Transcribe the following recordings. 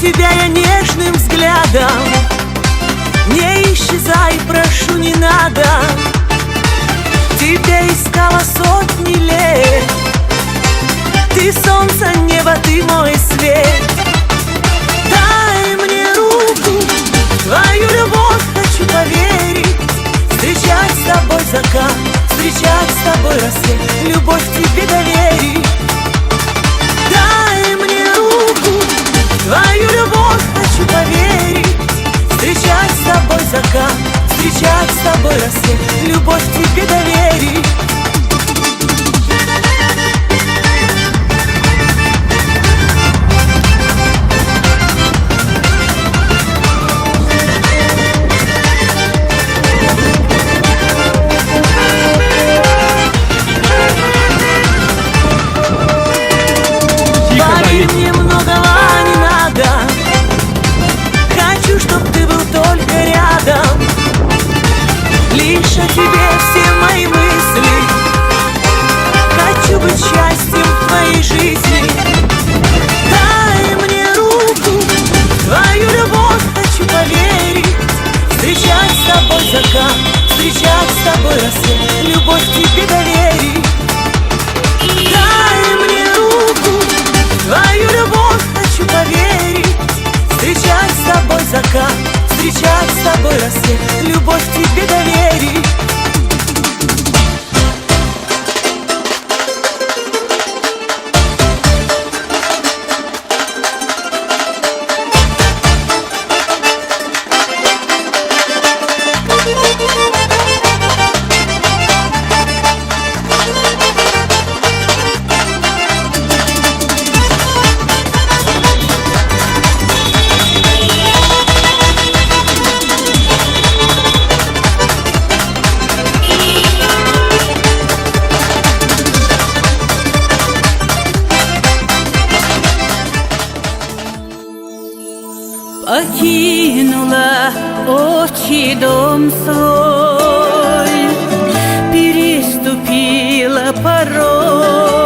тебя я нежным взглядом. Не исчезай, прошу, не надо. Тебя искала сотни лет. Ты солнце, небо, ты мой свет. Дай мне руку, в твою любовь хочу поверить. Встречать с тобой закат, встречать с тобой рассвет, любовь к тебе доверить. Дай мне руку, в твою любовь хочу поверить. Встречать с тобой закат, встречать с тобой рассвет, любовь к тебе доверить. Мне многого не надо. Хочу, чтоб ты был только рядом. Лишь о тебе все мои мысли. Хочу быть счастьем в твоей жизни. Дай мне руку, в твою любовь хочу поверить. Встречать с тобой закат, встречать с тобой рассвет, любовь к тебе доверить. Дай мне руку, в твою любовь хочу поверить. Встречать с тобой закат, встречать с тобой рассвет, любовь к тебе доверить. Покинула отчий свой, переступила порог.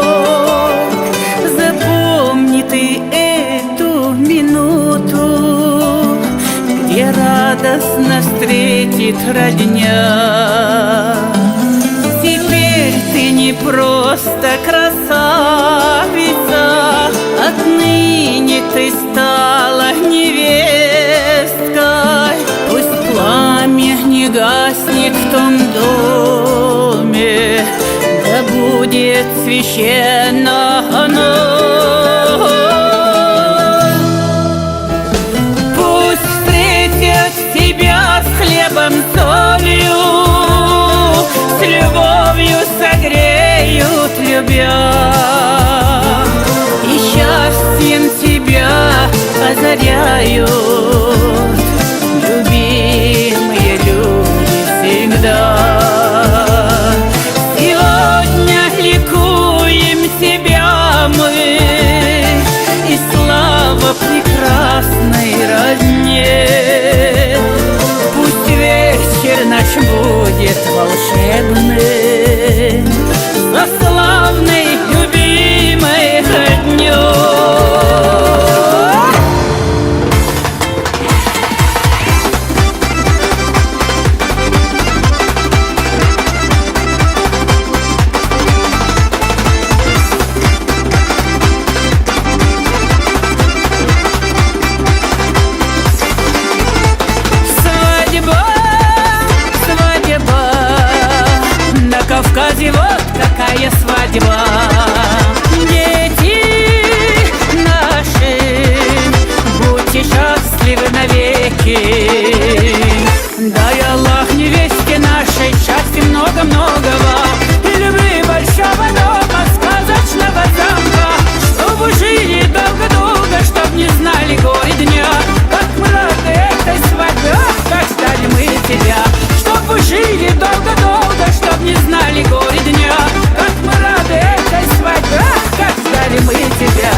Запомни ты эту минуту, где радостно встретит родня. Теперь ты не просто красавица, отныне ты стала невесткой. Пусть пламя не гаснет в том доме, да будет священно оно. Пусть встретят тебя с хлебом, солью, с любовью согреют, любя, и счастьем тебя озаряют любимые люди всегда. Сегодня ликуем тебя мы, и слава прекрасной родне. Пусть вечер наш будет волшебным, со славной любимой роднёй. Вот какая свадьба, дети наши, будьте счастливы навеки. Дай Аллах невесте нашей счастья много-многого и любви большого дома, сказочного замка, чтобы жили долго-долго, чтоб не знали горе дня. Как мы рады этой свадьбе, ах, как ждали мы тебя, чтобы жили долго-долго, чтоб не знали горе дня. Как мы рады этой свадьбе, ах, как ждали мы тебя.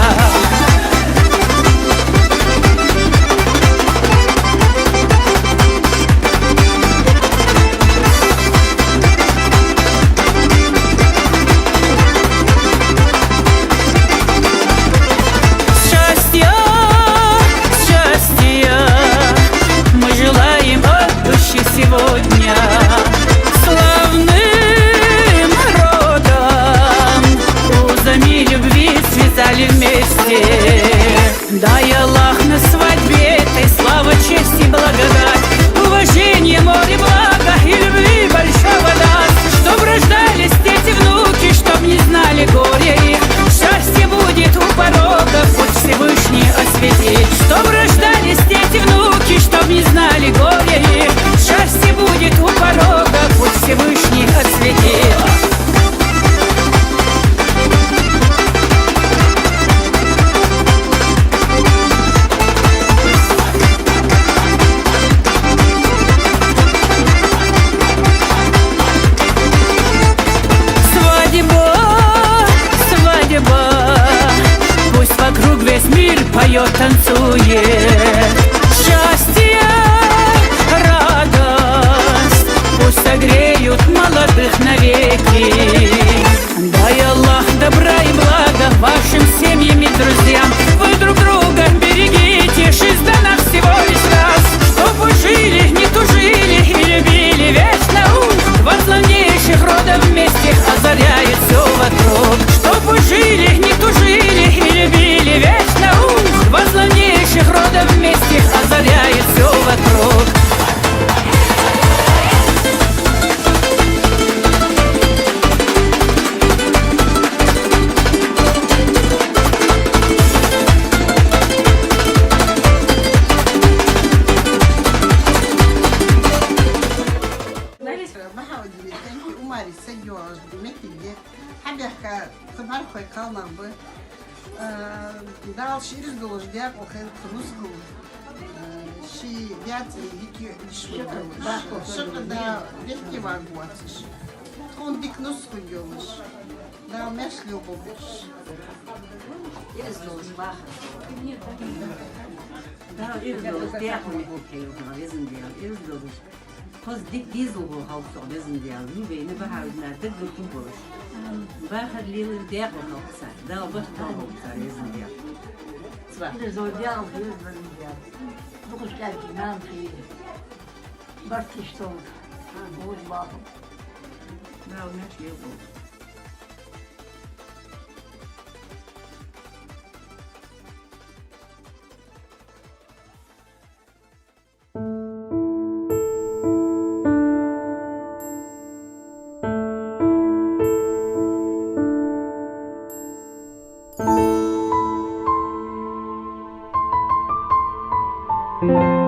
Kabar koy kalmam bu. Dal şiiriz doluş diye okuyup kınuskum. Şi diyatri dikiyor işi doluş. Şıkıda belki var bu atış. Ton dik nusku doluş. Da meşli obuş. Iz doluş bak. Da iz doluş diye okuyup wissen wir iz doluş. Kos dik diesel ho haupt so wissen wir. Wie bene behouden dit goed doluş. Waar leren der nog zijn? Daar wordt het al op zijn, is het ja. Zwaar. Bir zodya alıyor benim ya. Bu kuş geldi ne yapayım? Bak işte o. O bakım. Nou, net heel goed. Thank